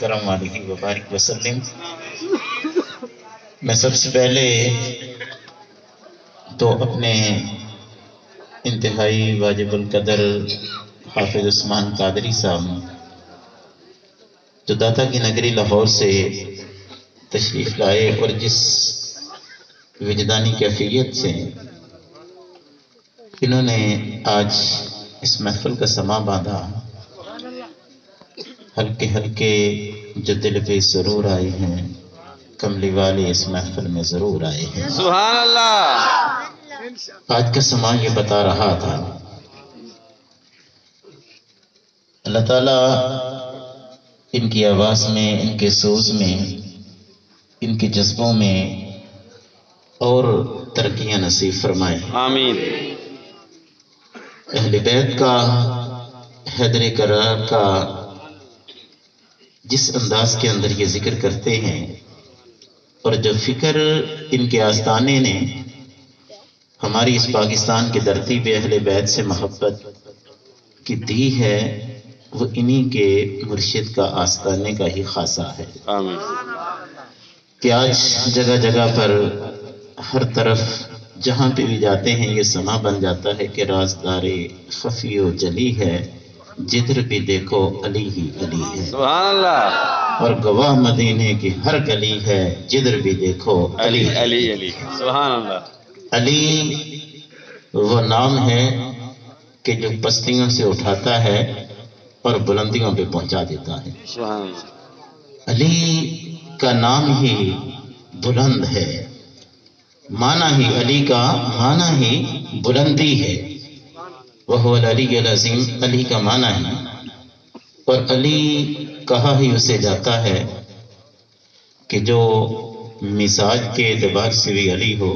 کرم علیہ وبارک وسلم۔ میں سب سے پہلے تو اپنے انتہائی واجب القدر حافظ عثمان قادری صاحب جو داتا کی نگری لاہور سے تشریف لائے اور جس وجدانی کیفیت سے انہوں نے آج اس محفل کا سما باندھا، ہلکے ہلکے جو دل پہ ضرور آئے ہیں، کملی والے اس محفل میں ضرور آئے ہیں۔ سبحان اللہ۔ آج کا سما یہ بتا رہا تھا، اللہ تعالیٰ ان کی آواز میں، ان کے سوز میں، ان کے جذبوں میں اور ترقیاں نصیب فرمائے۔ آمین۔ اہل بیت کا، حیدر کرار کا جس انداز کے اندر یہ ذکر کرتے ہیں اور جو فکر ان کے آستانے نے ہماری اس پاکستان کی دھرتی پہ اہل بیت سے محبت کی دی ہے، وہ انہی کے مرشد کا آستانے کا ہی خاصہ ہے۔ آمین۔ کہ آج جگہ جگہ پر ہر طرف جہاں پہ بھی جاتے ہیں یہ سما بن جاتا ہے کہ رازدار خفی و جلی ہے، جدھر بھی دیکھو علی ہی علی ہے۔ سبحان اللہ۔ اور گواہ مدینے کی ہر گلی ہے، جدھر بھی دیکھو علی علی علی۔ سبحان اللہ۔ علی وہ نام ہے کہ جو پستیوں سے اٹھاتا ہے اور بلندیوں پہ پہنچا دیتا ہے۔ سبحان اللہ۔ علی کا نام ہی بلند ہے، معنی ہی علی کا معنی ہی بلندی ہے۔ وہ العلی العظیم، علی کا معنی ہی، اور علی کہا ہی اسے جاتا ہے کہ جو مزاج کے اعتبار سے بھی علی ہو،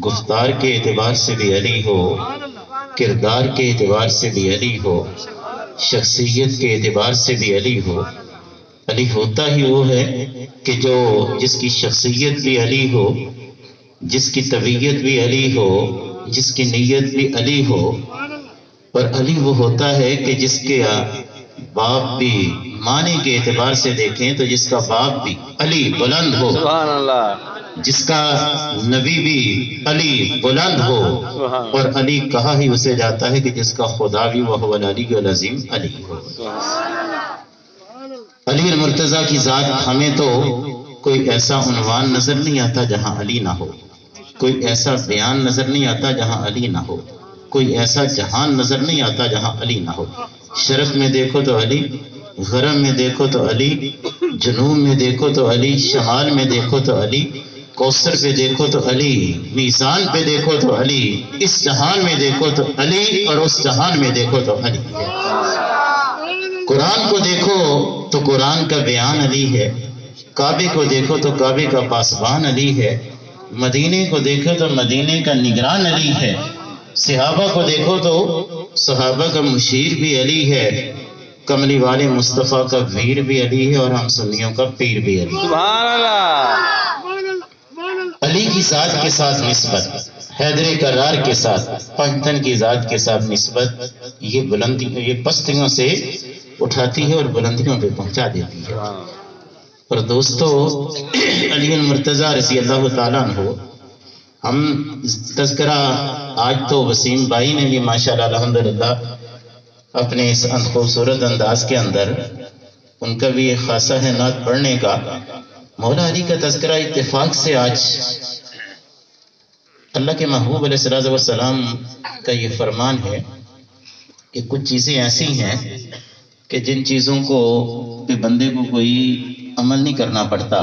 گفتار کے اعتبار سے بھی علی ہو، کردار کے اعتبار سے بھی علی ہو، شخصیت کے اعتبار سے بھی علی ہو۔ علی ہوتا ہی وہ ہے کہ جو جس کی شخصیت بھی علی ہو، جس کی طبیعت بھی علی ہو، جس کی نیت بھی علی ہو، اور علی وہ ہوتا ہے کہ جس کے باپ بھی معنی کے اعتبار سے دیکھیں تو جس کا باپ بھی علی بلند ہو، سبحان اللہ۔ جس کا نبی بھی علی بلند ہو، اور علی کہا ہی اسے جاتا ہے کہ جس کا خدا بھی وہ العلی العظیم علی ہو۔ علی المرتضیٰ کی ذات ہمیں تو کوئی ایسا عنوان نظر نہیں آتا جہاں علی نہ ہو، کوئی ایسا بیان نظر نہیں آتا جہاں علی نہ ہو، کوئی ایسا جہان نظر نہیں آتا جہاں علی نہ ہو۔ شرف میں دیکھو تو علی، غرم میں دیکھو تو علی، جنوب میں دیکھو تو علی، شمال میں دیکھو تو علی، کوثر پہ دیکھو تو علی، میزان پہ دیکھو تو علی، اس جہان میں دیکھو تو علی، اور اس جہان میں دیکھو تو علی ہے۔ قرآن کو دیکھو تو قرآن کا بیان علی ہے، کعبے کو دیکھو تو کعبے کا پاسبان علی ہے، مدینے کو دیکھو تو مدینے کا نگران علی ہے، صحابہ کو دیکھو تو صحابہ کا مشیر بھی علی ہے، کملی والے مصطفیٰ کا ویر بھی علی ہے، اور ہم سنیوں کا پیر بھی علی ہے۔ سبحان اللہ۔ علی کی ذات کے ساتھ نسبت، حیدر کرار کے ساتھ، پنجتن کی ذات کے ساتھ نسبت، یہ بلندی، یہ پستیوں سے اٹھاتی ہے اور بلندیوں پہ پہنچا دیتی ہے۔ اور دوستو، علی المرتضیٰ رضی اللہ تعالیٰ عنہ، ہم تذکرہ آج تو وسیم بھائی نے بھی ماشاءاللہ الحمدللہ اپنے اس خوبصورت انداز کے اندر ان کا بھی ایک خاصہ ہے نعت پڑھنے کا۔ مولا علی کا تذکرہ اتفاق سے آج اللہ کے محبوب علیہ السلام کا یہ فرمان ہے کہ کچھ چیزیں ایسی ہیں کہ جن چیزوں کو بندے کو کوئی عمل نہیں کرنا پڑتا،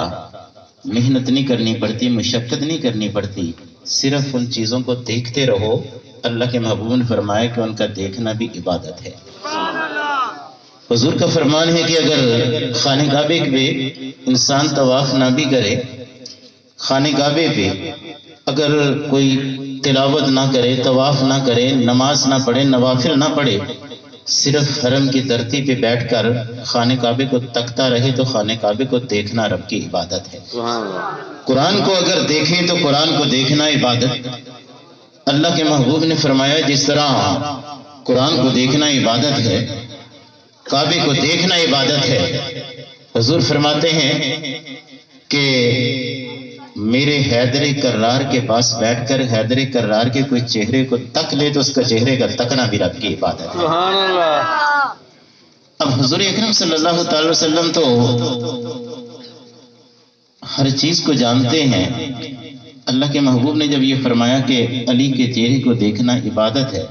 محنت نہیں کرنی پڑتی، مشقت نہیں کرنی پڑتی، صرف ان چیزوں کو دیکھتے رہو۔ اللہ کے محبوب نے فرمایا کہ ان کا دیکھنا بھی عبادت ہے۔ حضور کا فرمان ہے کہ اگر خانہ کعبے پہ انسان طواف نہ بھی کرے، خانہ کعبے پہ اگر کوئی تلاوت نہ کرے، طواف نہ کرے، نماز نہ پڑھے، نوافل نہ پڑھے، صرف حرم کی دھرتی پہ بیٹھ کر خانہ کعبے کو تکتا رہے تو خانہ کعبے کو دیکھنا رب کی عبادت ہے۔ قرآن کو اگر دیکھیں تو قرآن کو دیکھنا عبادت۔ اللہ کے محبوب نے فرمایا جس طرح قرآن کو دیکھنا عبادت ہے، کعبے کو دیکھنا عبادت ہے۔ حضور فرماتے ہیں کہ میرے حیدر کرار کے پاس بیٹھ کر حیدر کرار کے کوئی چہرے کو تک لے تو اس کا چہرے کا تکنا بھی رب کی عبادت ہے۔ سبحان اللہ۔ اب حضور اکرم صلی اللہ تعالی وسلم تو ہر چیز کو جانتے ہیں۔ اللہ کے محبوب نے جب یہ فرمایا کہ علی کے چہرے کو دیکھنا عبادت ہے،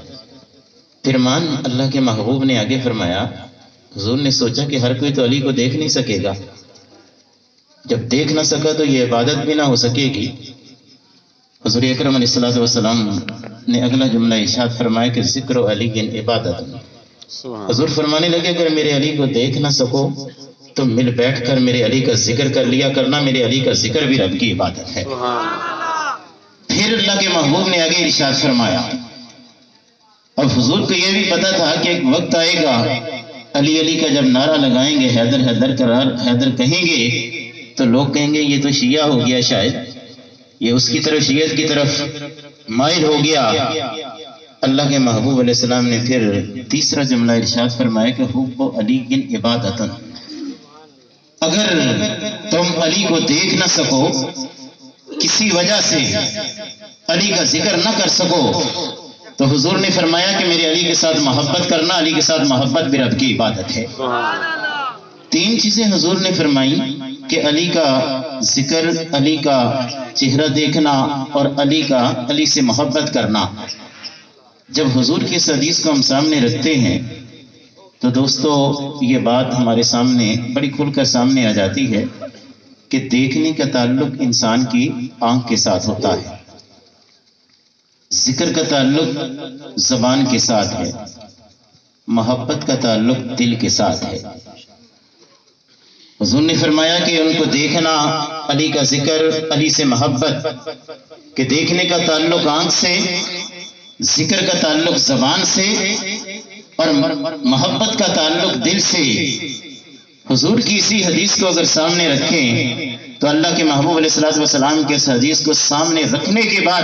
پھر اللہ کے محبوب نے آگے فرمایا، حضور نے سوچا کہ ہر کوئی تو علی کو دیکھ نہیں سکے گا، جب دیکھ نہ سکا تو یہ عبادت بھی نہ ہو سکے گی۔ حضور اکرم علیہ الصلوۃ والسلام نے اگلا جملہ ارشاد فرمایا کہ ذکر علی عبادت۔ حضور فرمانے لگے اگر میرے علی کو دیکھ نہ سکو تو مل بیٹھ کر میرے علی کا ذکر کر لیا کرنا، میرے علی کا ذکر بھی رب کی عبادت ہے۔ پھر اللہ کے محبوب نے آگے ارشاد فرمایا، اب حضور کو یہ بھی پتا تھا کہ ایک وقت آئے گا علی علی کا جب نعرہ لگائیں گے، حیدر حیدر کرار حیدر کہیں گے تو لوگ کہیں گے یہ تو شیعہ ہو گیا، شاید یہ اس کی طرف شیعت کی طرف مائل ہو گیا۔ اللہ کے محبوب علیہ السلام نے پھر تیسرا جملہ ارشاد فرمایا کہ حب علی عبادت، اگر تم علی کو دیکھ نہ سکو، کسی وجہ سے علی کا ذکر نہ کر سکو، تو حضور نے فرمایا کہ میرے علی کے ساتھ محبت کرنا، علی کے ساتھ محبت بھی رب کی عبادت ہے۔ تین چیزیں حضور نے فرمائی کہ علی کا ذکر، علی کا چہرہ دیکھنا اور علی سے محبت کرنا۔ جب حضور کی اس حدیث کو ہم سامنے رکھتے ہیں تو دوستو یہ بات ہمارے سامنے بڑی کھل کر سامنے آ جاتی ہے کہ دیکھنے کا تعلق انسان کی آنکھ کے ساتھ ہوتا ہے، ذکر کا تعلق زبان کے ساتھ ہے، محبت کا تعلق دل کے ساتھ ہے۔ حضور نے فرمایا کہ ان کو دیکھنا، علی کا ذکر، علی سے محبت، کہ دیکھنے کا تعلق آنکھ سے، ذکر کا تعلق زبان سے اور محبت کا تعلق دل سے۔ حضور کی اسی حدیث کو اگر سامنے رکھیں تو اللہ کے محبوب علیہ الصلوۃ والسلام کے اس حدیث کو سامنے رکھنے کے بعد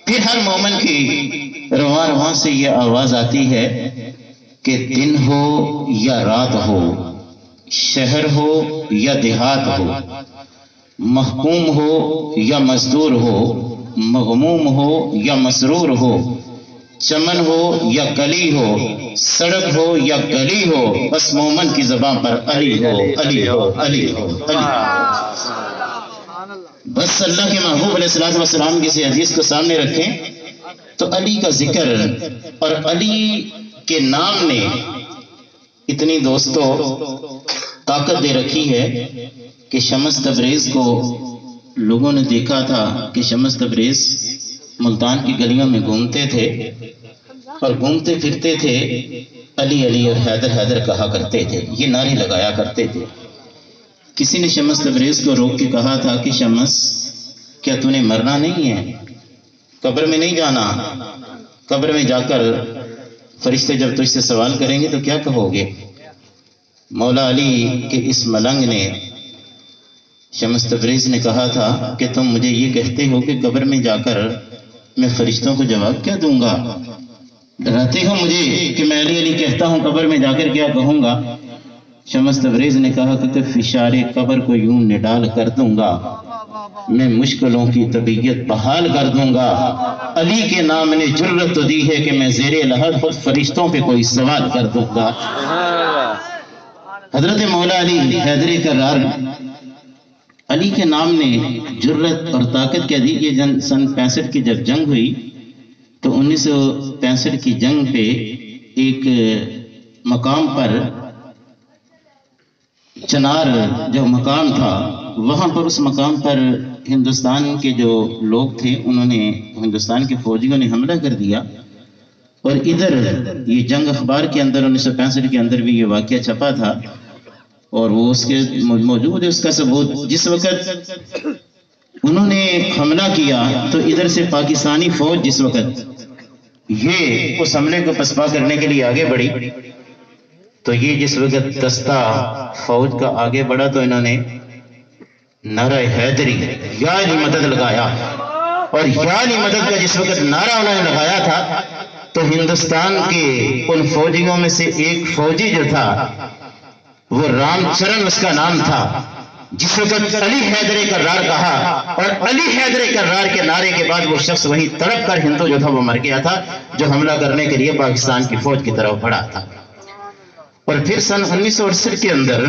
پھر ہر مومن کی رواں رواں سے یہ آواز آتی ہے کہ دن ہو یا رات ہو، شہر ہو یا دیہات ہو، محکوم ہو یا مزدور ہو، مغموم ہو یا مسرور ہو، چمن ہو یا کلی ہو، سڑک ہو یا گلی ہو، بس مومن کی زبان پر علی ہو، علی ہو، علی ہو، علی ہو۔ بس اللہ کے محبوب علیہ الصلوۃ والسلام کی اس حدیث کو سامنے رکھیں تو علی کا ذکر اور علی کے نام نے اتنی دوستو طاقت دے رکھی ہے کہ شمس تبریز کو لوگوں نے دیکھا تھا کہ شمس تبریز ملتان کی گلیوں میں گھومتے تھے اور گھومتے پھرتے تھے، علی علی اور حیدر حیدر کہا کرتے تھے، یہ نعرے لگایا کرتے تھے۔ کسی نے شمس تبریز کو روک کے کہا تھا کہ شمس کیا تو نے مرنا نہیں ہے، قبر میں نہیں جانا، قبر میں جا کر فرشتے جب تجھ سے سوال کریں گے تو کیا کہو گے؟ مولا علی کے اس ملنگ نے شمس تبریز نے کہا تھا کہ تم مجھے یہ کہتے ہو کہ قبر میں جا کر میں فرشتوں کو جواب کیا دوں گا؟ ڈراتے ہو مجھے کہ میں علی علی کہتا ہوں، قبر میں جا کر کیا کہوں گا؟ شمس تبریز نے کہا کہ فشار قبر کو یوں نڈال کر دوں گا، میں مشکلوں کی طبیعت بحال کر دوں گا۔ علی کے نام نے جرت تو دی ہے کہ میں زیر لحد خود فرشتوں پہ کوئی سوال کر دوں گا۔ حضرت مولا علی حیدر کرار علی کے نام نے جرت اور طاقت کیا دی۔ یہ جنگ سن 65 کی جب جنگ ہوئی تو 1965 کی جنگ پہ ایک مقام پر چنار جو مقام تھا، وہاں پر اس مقام پر ہندوستان کے جو لوگ تھے انہوں نے، ہندوستان کے فوجیوں نے حملہ کر دیا، اور ادھر یہ جنگ اخبار کے اندر 1965 کے اندر بھی یہ واقعہ چھپا تھا اور وہ اس کے موجود ہے اس کا ثبوت۔ جس وقت انہوں نے حملہ کیا تو ادھر سے پاکستانی فوج جس وقت یہ اس حملے کو پسپا کرنے کے لیے آگے بڑھی تو یہ جس وقت دستہ فوج کا آگے بڑھا تو انہوں نے نعرہ حیدری یا علی مدد لگایا، اور یا علی مدد کا جس وقت نعرہ انہوں نے لگایا تھا تو ہندوستان کے ان فوجیوں میں سے ایک فوجی جو تھا وہ رام چرن اس کا نام تھا، جس وقت علی حیدر کرار کہا اور علی حیدر کرار کے نعرے کے بعد وہ شخص وہی تڑپ کر ہندو جو تھا وہ مر گیا تھا، جو حملہ کرنے کے لیے پاکستان کی فوج کی طرف بڑھا تھا۔ اور پھر سن 1968 کے اندر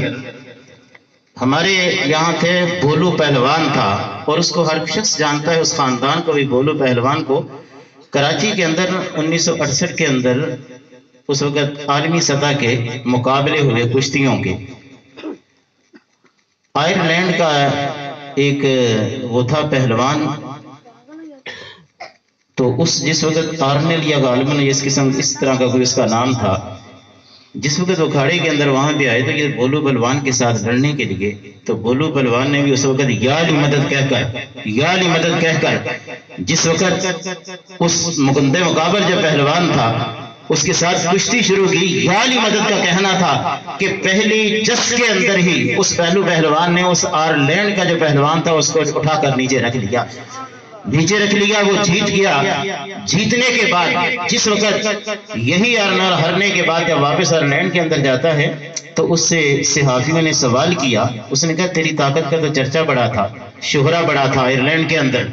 ہمارے یہاں تھے بولو پہلوان تھا، اور اس کو ہر شخص جانتا ہے، اس خاندان کو بھی، بولو پہلوان کو۔ کراچی کے اندر 1968 کے اندر اس وقت عالمی سطح کے مقابلے ہوئے کشتیوں کے۔ آئرلینڈ کا ایک وہ تھا پہلوان، تو جس وقت آرنل یا غالباً اس طرح کا کوئی اس کا نام تھا، جس وقت وہ کھاڑے کے اندر وہاں بھی آئے تو یہ بولو بلوان کے ساتھ لڑنے کے لیے، تو بولو بلوان نے بھی اس وقت یا علی مدد کہہ کر جس وقت اس مقدم مقابل جو پہلوان تھا اس کے ساتھ کشتی شروع کی، یا علی مدد کا کہنا تھا کہ پہلی جس کے اندر ہی اس پہلو پہلوان نے اس آئرلینڈ کا جو پہلوان تھا اس کو اٹھا کر نیچے رکھ لیا، وہ جیت گیا۔ جیتنے کے بعد جس وقت یہی آرنل ہرنے کے بعد جب واپس آئرلینڈ کے اندر جاتا ہے تو اس سے صحافیوں نے سوال کیا، اس نے کہا تیری طاقت کا تو چرچا بڑا تھا، شہرہ بڑا تھا آئرلینڈ کے اندر،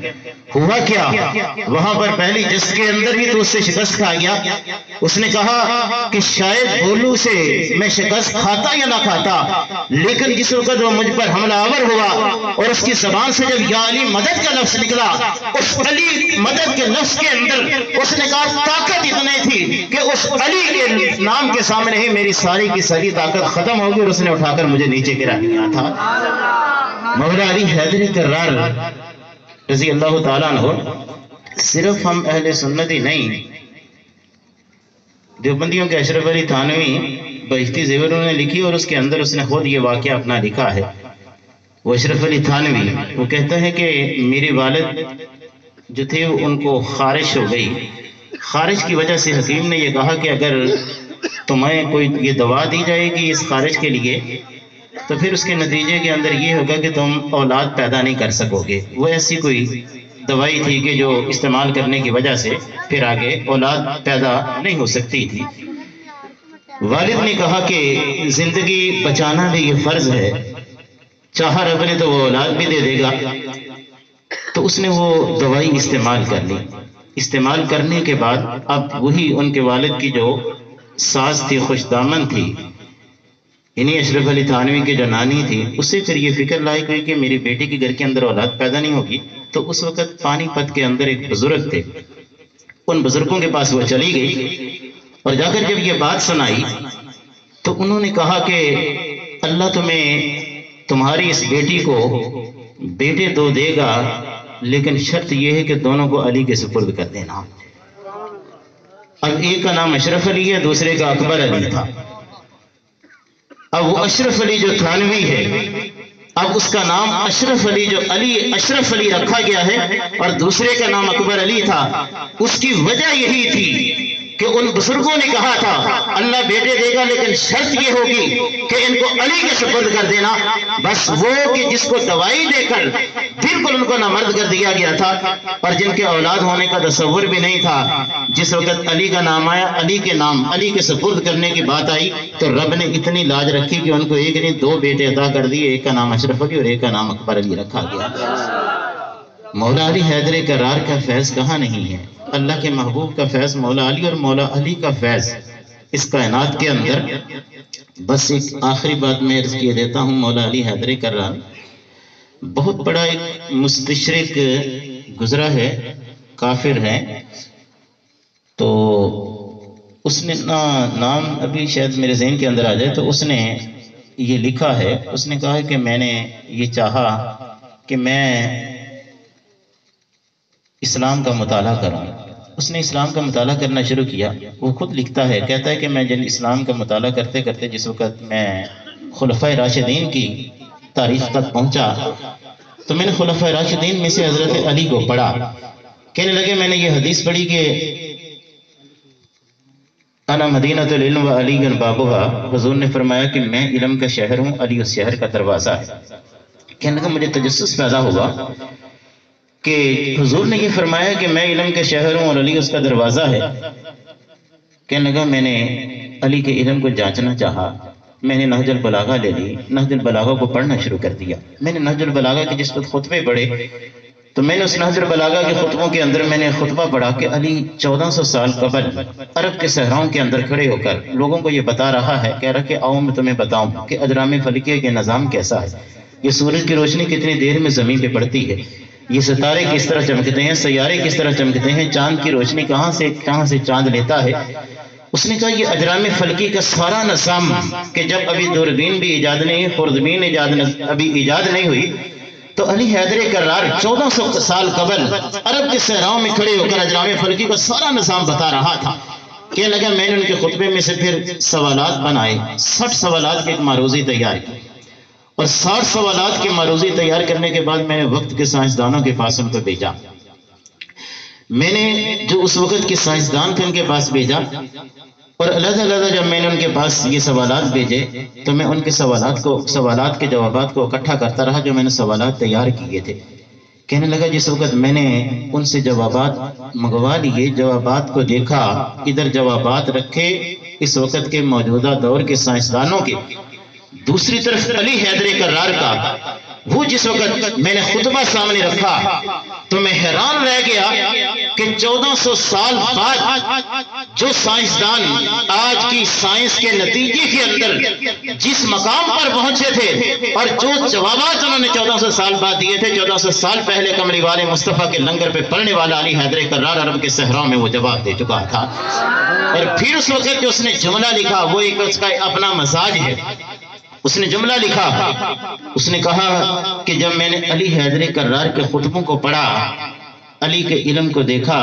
ہوا کیا؟ وہاں پر پہلی جس کے اندر بھی تو اس سے شکست کھا گیا۔ اس نے کہا کہ شاید بولو سے میں شکست کھاتا یا نہ کھاتا، لیکن جس وقت وہ مجھ پر حملہ آور ہوا اور اس کی زبان سے جب یا علی مدد کا لفظ نکلا، اس علی مدد کے لفظ کے اندر اس نے کہا طاقت اتنی تھی کہ اس علی کے نام کے سامنے ہی میری ساری کی ساری طاقت ختم ہوگی، اور اس نے اٹھا کر مجھے نیچے گرا دیا تھا۔ مولا علی حیدر کرار رضی اللہ تعالیٰ عنہ صرف ہم اہل سنت ہی نہیں، دیوبندیوں کے اشرف علی تھانوی بہشتی زیور نے لکھی، اور اس کے اندر اس نے خود یہ واقعہ اپنا لکھا ہے۔ وہ اشرف علی تھانوی وہ کہتا ہے کہ میرے والد جو تھے ان کو خارش ہو گئی، خارش کی وجہ سے حکیم نے یہ کہا کہ اگر تمہیں کوئی یہ دوا دی جائے گی اس خارش کے لیے تو پھر اس کے نتیجے کے اندر یہ ہوگا کہ تم اولاد پیدا نہیں کر سکو گے۔ وہ ایسی کوئی دوائی تھی کہ جو استعمال کرنے کی وجہ سے پھر آگے اولاد پیدا نہیں ہو سکتی تھی۔ والد نے کہا کہ زندگی بچانا بھی یہ فرض ہے، چاہا رب نے تو وہ اولاد بھی دے دے گا۔ تو اس نے وہ دوائی استعمال کر لی۔ استعمال کرنے کے بعد اب وہی ان کے والد کی جو ساس تھی، خوش دامن تھی، انہی اشرف علی تھانوی کے جو نانی تھی، اس سے پھر یہ فکر لاحق ہوئی کہ میری بیٹی کے گھر کے اندر اولاد پیدا نہیں ہوگی۔ تو اس وقت پانی پت کے اندر ایک بزرگ تھے، ان بزرگوں کے پاس وہ چلی گئی اور جا کر جب یہ بات سنائی تو انہوں نے کہا کہ اللہ تمہاری اس بیٹی کو بیٹے دو دے گا، لیکن شرط یہ ہے کہ دونوں کو علی کے سپرد کر دینا۔ اب ایک کا نام اشرف علی ہے، دوسرے کا اکبر علی تھا۔ اب وہ اشرف علی جو تھانوی ہے، اب اس کا نام اشرف علی جو اشرف علی رکھا گیا ہے، اور دوسرے کا نام اکبر علی تھا۔ اس کی وجہ یہی تھی کہ ان بزرگوں نے کہا تھا اللہ بیٹے دے گا، لیکن شرط یہ ہوگی کہ ان کو علی کے سپرد کر دینا۔ بس وہ کہ جس کو دوائی دے کر بالکل ان کو نامرد کر دیا گیا تھا، اور جن کے اولاد ہونے کا تصور بھی نہیں تھا، جس وقت علی کا نام آیا، علی کے نام علی کے سپرد کرنے کی بات آئی تو رب نے اتنی لاج رکھی کہ ان کو ایک نہیں دو بیٹے عطا کر دیے، ایک کا نام اشرف علی اور ایک کا نام اکبر علی رکھا گیا۔ مولا علی حیدر کرار کا فیض کہاں نہیں ہے؟ اللہ کے محبوب کا فیض مولا علی اور مولا علی کا فیض اس کائنات کے اندر۔ بس ایک آخری بات میں عرض کیے دیتا ہوں، مولا علی حیدر کرار بہت بڑا ایک مستشرق گزرا ہے، کافر ہے، تو اس نے نام ابھی شاید میرے ذہن کے اندر آ جائے، تو اس نے یہ لکھا ہے، اس نے کہا کہ میں نے یہ چاہا کہ میں اسلام کا مطالعہ کروں۔ اس نے اسلام کا مطالعہ کرنا شروع کیا۔ وہ خود لکھتا ہے، کہتا ہے کہ میں جن اسلام کا مطالعہ کرتے کرتے جس وقت میں خلفائے راشدین کی تاریخ تک پہنچا تو میں نے خلفائے راشدین میں سے حضرت علی کو پڑھا۔ کہنے لگے میں نے یہ حدیث پڑھی کہ انا مدینۃ العلم و علی بابھا، حضور نے فرمایا کہ میں علم کا شہر ہوں، علی اس شہر کا دروازہ ہے۔ کہنے لگا مجھے تجسس پیدا ہوا کہ حضور نے یہ فرمایا کہ میں علم کے شہر ہوں اور علی اس کا دروازہ ہے، کہنے لگا میں نے علی کے علم کو جانچنا چاہا، میں نے نہج البلاغہ لے لی، نہج البلاغہ کو پڑھنا شروع کر دیا۔ میں نے نہج البلاغہ کے جس وقت خطبے پڑھے تو میں نے اس نہج البلاغہ کے خطبوں کے اندر میں نے خطبہ پڑھا کہ علی 1400 سال قبل عرب کے صحراؤں کے اندر کھڑے ہو کر لوگوں کو یہ بتا رہا ہے، کہہ رہا کہ آؤ میں تمہیں بتاؤں کہ اجرام فلکیہ کے نظام کیسا ہے، یہ سورج کی روشنی کتنی دیر میں زمین پہ پڑتی ہے، یہ ستارے کس طرح چمکتے ہیں، سیارے کس طرح چمکتے ہیں، چاند کی روشنی کہاں سے چاند لیتا ہے۔ اس نے کہا یہ اجرام فلکی کا سارا نظام کہ جب ابھی دوربین بھی ایجاد نہیں، خوردبین ابھی ایجاد نہیں ہوئی تو علی حیدر کرار 1400 سال قبل عرب کے صحراؤں میں کھڑے ہو کر اجرام فلکی کا سارا نظام بتا رہا تھا۔ کہنے لگا میں نے ان کے خطبے میں سے پھر سوالات بنائے، 60 سوالات کی ایک معروضی تیار کی، اور 60 سوالات کی معروضی تیار کرنے کے بعد میں نے وقت کے سائنسدانوں کے پاس ان کو بھیجا۔ میں نے جو اس وقت کے سائنسدان تھے ان کے پاس بھیجا، اور علیحدہ جب میں نے ان کے پاس یہ سوالات بھیجے تو میں ان کے سوالات کے جوابات کو اکٹھا کرتا رہا جو میں نے سوالات تیار کیے تھے۔ کہنے لگا جس وقت میں نے ان سے جوابات منگوا لیے، جوابات کو دیکھا، ادھر جوابات رکھے اس وقت کے موجودہ دور کے سائنسدانوں کے، دوسری طرف علی حیدر کرار کا وہ جس وقت میں نے خطبہ سامنے رکھا تو میں حیران رہ گیا کہ 1400 سال بعد جو سائنسدان آج کی سائنس کے نتیجے کے اندر جس مقام پر پہنچے تھے اور جو جوابات انہوں نے 1400 سال بعد دیے تھے، 1400 سال پہلے کملی والے مصطفیٰ کے لنگر پہ پڑھنے والا علی حیدر کرار عرب کے صحراؤں میں وہ جواب دے چکا تھا۔ اور پھر اس وقت جو اس نے جملہ لکھا وہ ایک اس کا اپنا مزاج ہے، اس نے جملہ لکھا، اس نے کہا کہ جب میں نے علی حیدر کرار کے خطبوں کو پڑھا، علی کے علم کو دیکھا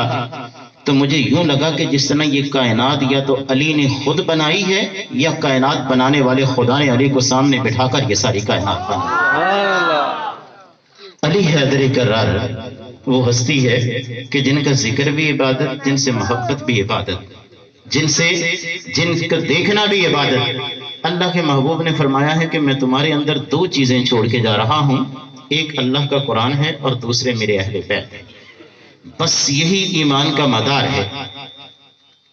تو مجھے یوں لگا کہ جس طرح یہ کائنات یا تو علی نے خود بنائی ہے یا کائنات بنانے والے خدا نے علی کو سامنے بٹھا کر یہ ساری کائنات بنائی۔ علی حیدر کرار وہ ہستی ہے کہ جن کا ذکر بھی عبادت، جن سے محبت بھی عبادت، جن کا دیکھنا بھی عبادت۔ اللہ کے محبوب نے فرمایا ہے کہ میں تمہارے اندر 2 چیزیں چھوڑ کے جا رہا ہوں، ایک اللہ کا قرآن ہے اور دوسرے میرے اہل بیت۔ بس یہی ایمان کا مدار ہے،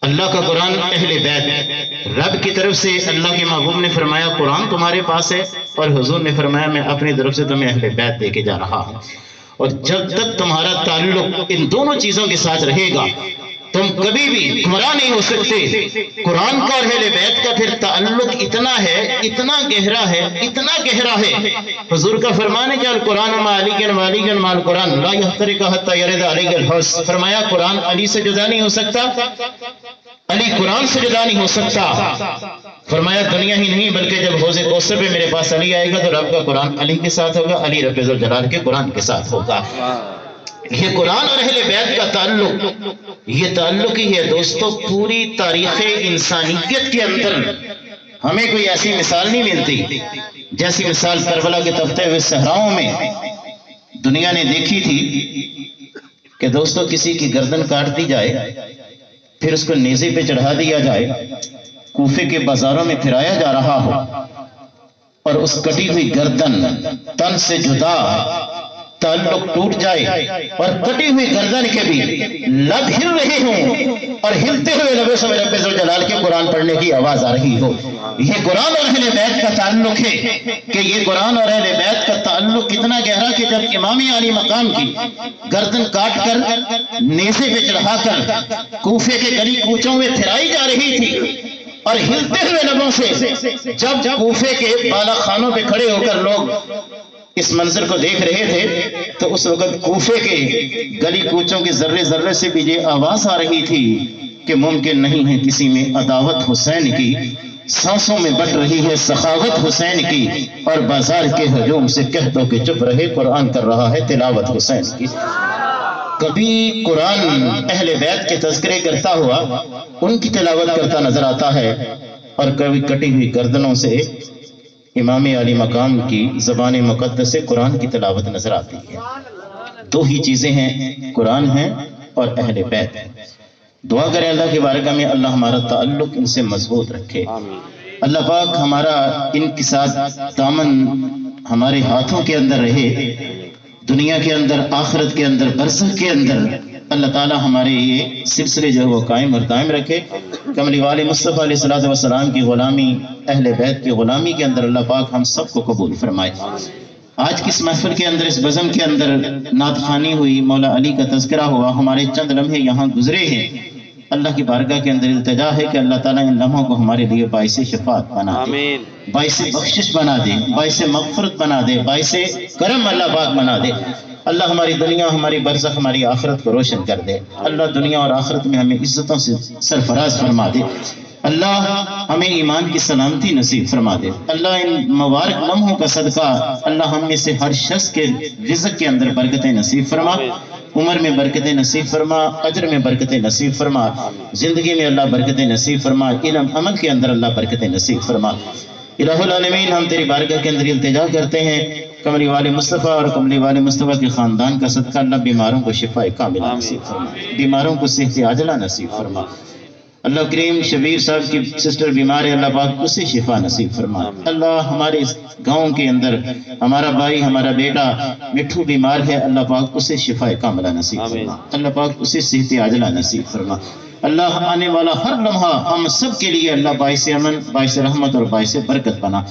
اللہ کا قرآن، اہل بیت۔ رب کی طرف سے اللہ کے محبوب نے فرمایا قرآن تمہارے پاس ہے، اور حضور نے فرمایا میں اپنی طرف سے تمہیں اہل بیت دے کے جا رہا ہوں۔ اور جب تک تمہارا تعلق ان دونوں چیزوں کے ساتھ رہے گا تم کبھی بھی گمراہ نہیں ہو سکتے۔ قرآن کا اور اہل بیت کا پھر تعلق اتنا ہے، اتنا گہرا ہے، اتنا گہرا ہے۔ حضور کا فرمان ہے کہ القرآن مع علی و علی مع القرآن لا یفترق حتی یرد علی الحوض۔ فرمایا قرآن علی سے جدا نہیں ہو سکتا، علی قرآن سے جدا نہیں ہو سکتا۔ فرمایا دنیا ہی نہیں بلکہ جب حوض کوثر پہ میرے پاس علی آئے گا تو رب کا قرآن علی کے ساتھ ہوگا، علی رب ذوالجلال کے قرآن کے ساتھ ہوگا۔ یہ قرآن اور اہل بیت کا تعلق، یہ تعلق ہی ہے دوستو پوری تاریخ انسانیت کے اندر ہمیں کوئی ایسی مثال نہیں ملتی جیسی مثال کربلا کے تپتے ہوئے صحراؤں میں دنیا نے دیکھی تھی کہ دوستو کسی کی گردن کاٹ دی جائے، پھر اس کو نیزے پہ چڑھا دیا جائے، کوفے کے بازاروں میں پھرایا جا رہا ہو، اور اس کٹی ہوئی گردن تن سے جدا تعلق ٹوٹ جائے اور کٹی ہوئی گردن کے بھی لب ہل رہے ہوں اور ہلتے ہوئے لبوں سے رب ذوالجلال کے قرآن پڑھنے کی آواز آ رہی ہو۔ یہ قرآن اور اہل بیت کا تعلق ہے کہ یہ قرآن اور اہل بیت کا تعلق کتنا گہرا کہ جب امام علی مقام کی گردن کاٹ کر نیزے پہ چڑھا کر کوفے کے گلی کوچوں میں پھرائی جا رہی تھی اور ہلتے ہوئے لبوں سے جب کوفے کے بالا خانوں پہ کھڑے ہو کر لوگ اس منظر کو دیکھ رہے تھے تو اس وقت کوفے کے گلی کوچوں کے ذرے ذرے سے بھی یہ آواز آ رہی تھی کہ ممکن نہیں ہے کسی میں عداوت حسین کی، سانسوں میں بٹ رہی ہے سخاوت حسین کی، اور بازار کے ہجوم سے کہہ دو کہ چپ رہے قرآن کر رہا ہے تلاوت حسین کی۔ کبھی قرآن اہل بیت کے تذکرے کرتا ہوا ان کی تلاوت کرتا نظر آتا ہے، اور کبھی کٹی ہوئی گردنوں سے امام علی مقام کی زبان مقدس سے قرآن کی تلاوت نظر آتی ہے۔ 2 ہی چیزیں ہیں، قرآن ہے اور اہل بیت ہے۔ دعا کریں اللہ کی بارگاہ میں اللہ ہمارا تعلق ان سے مضبوط رکھے، اللہ پاک ہمارا ان کے ساتھ دامن ہمارے ہاتھوں کے اندر رہے، دنیا کے اندر، آخرت کے اندر، برزخ کے اندر اللہ تعالی ہمارے یہ سلسلے جو ہے وہ قائم اور دائم رکھے. کملی والے مصطفیٰ علیہ الصلوۃ والسلام کی غلامی، اہل بیت کی غلامی کے اندر اللہ پاک ہم سب کو قبول فرمائے. آج کی اس محفل کے اندر، اس بزم کے اندر نعت خوانی ہوئی، مولا علی کا تذکرہ ہوا، ہمارے چند لمحے یہاں گزرے ہیں. اللہ کی بارگاہ کے اندر التجا ہے کہ اللہ تعالیٰ ان لمحوں کو ہمارے لیے باعث شفاعت بنا دے، آمین. باعث بخشش بنا دے، باعث مغفرت بنا دے، باعث کرم اللہ پاک بنا دے. اللہ ہماری دنیا، ہماری برزخ، ہماری آخرت کو روشن کر دے. اللہ دنیا اور آخرت میں ہمیں عزتوں سے سرفراز فرما دے. اللہ ہمیں ایمان کی سلامتی نصیب فرما دے. اللہ ان مبارک لمحوں کا صدقہ اللہ ہم میں سے ہر شخص کے رزق کے اندر برکتیں نصیب فرما، عمر میں برکتیں نصیب فرما، اجر میں برکتیں نصیب فرما، زندگی میں اللہ برکتیں نصیب فرما، علم عمل کے اندر اللہ برکتیں نصیب فرما. الہ العالمین، ہم تیری بارگاہ کے اندر التجا کرتے ہیں، کملی والے مصطفیٰ اور کملی والے مصطفیٰ کے خاندان کا صدقہ اللہ بیماروں کو شفا کاملہ نصیب فرما، بیماروں کو صحت عاجلہ نصیب فرما. اللہ کریم شبیر صاحب کی سسٹر بیمار ہے، اللہ پاک اسے شفا نصیب فرما. اللہ ہمارے اس گاؤں کے اندر ہمارا بھائی، ہمارا بیٹا مٹھو بیمار ہے، اللہ پاک اسے شفا کاملہ نصیب فرما، اللہ پاک اسے صحت عاجلہ نصیب فرما. اللہ آنے والا ہر لمحہ ہم سب کے لیے اللہ باعث امن، باعث رحمت اور باعث برکت بنا.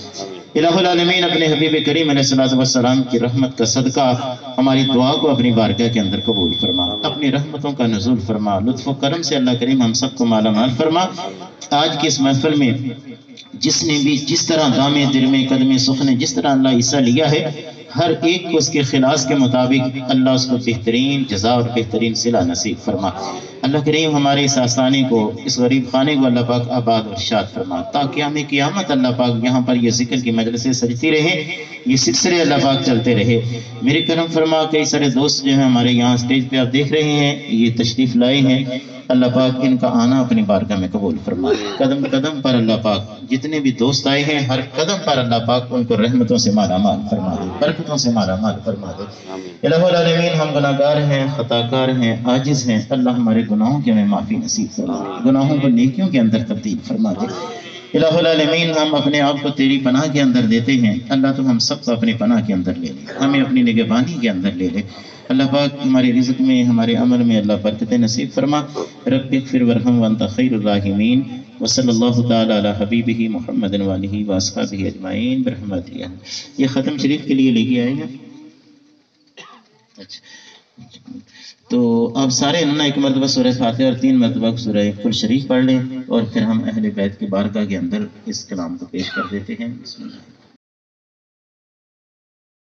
الہ العالمین، اپنے حبیب کریم علیہ الصلوۃ والسلام کی رحمت کا صدقہ ہماری دعا کو اپنی بارگاہ کے اندر قبول فرما، اپنی رحمتوں کا نزول فرما، لطف و کرم سے اللہ کریم ہم سب کو مالا مال فرما. آج کی اس محفل میں جس نے بھی جس طرح دامے درمے قدمے سخنے جس طرح اللہ حصہ لیا ہے، ہر ایک کو اس کے خلاص کے مطابق اللہ اس کو بہترین جزا اور بہترین صلہ نصیب فرما. اللہ کریم ہمارے اس آستانے کو، اس غریب خانے کو اللہ پاک آباد اور شاد فرما، تاکہ قیام قیامت اللہ پاک یہاں پر یہ ذکر کی مجلسیں سجتی رہیں، یہ سلسلے اللہ پاک چلتے رہے. میرے کرم فرما. کئی سارے دوست جو ہیں ہمارے یہاں اسٹیج پہ آپ دیکھ رہے ہیں، یہ تشریف لائے ہیں، اللہ پاک ان کا آنا اپنی بارگاہ میں قبول فرما. قدم قدم پر اللہ پاک جتنے بھی دوست آئے ہیں، ہر قدم پر اللہ پاک ان کو رحمتوں سے مالا مال فرما دے، برکتوں سے مالا مال فرما دے. الہ العالمین، ہم گناہ گار ہیں، خطا کار ہیں، عاجز ہیں، اللہ ہمارے گناہوں کی ہمیں معافی نصیب فرما دے، گناہوں کو نیکیوں کے اندر تبدیل فرما دے. الہ العالمین، ہم اپنے آپ کو تیری پناہ کے اندر دیتے ہیں، اللہ تو ہم سب کو اپنی پناہ کے اندر لے لے، ہمیں اپنی نگہبانی کے اندر لے لے. اللہ پاک ہمارے رزق میں، ہمارے عمل میں اللہ برکت نصیب فرما. رب اغفر وارحم وانت خیر الراحمین. وصلی اللہ تعالی علی حبیبہ محمد وآلہ واصحابہ اجمعین برحمتہ. یہ ختم شریف کے لیے لے کے آئے ہیں. تو آپ سارے انہوں نے ایک مرتبہ سورہ فاتحہ اور 3 مرتبہ سورہ کل شریف پڑھ لیں، اور پھر ہم اہل بیت کی بارگاہ کے اندر اس کلام کو پیش کر دیتے ہیں. بسم اللہ.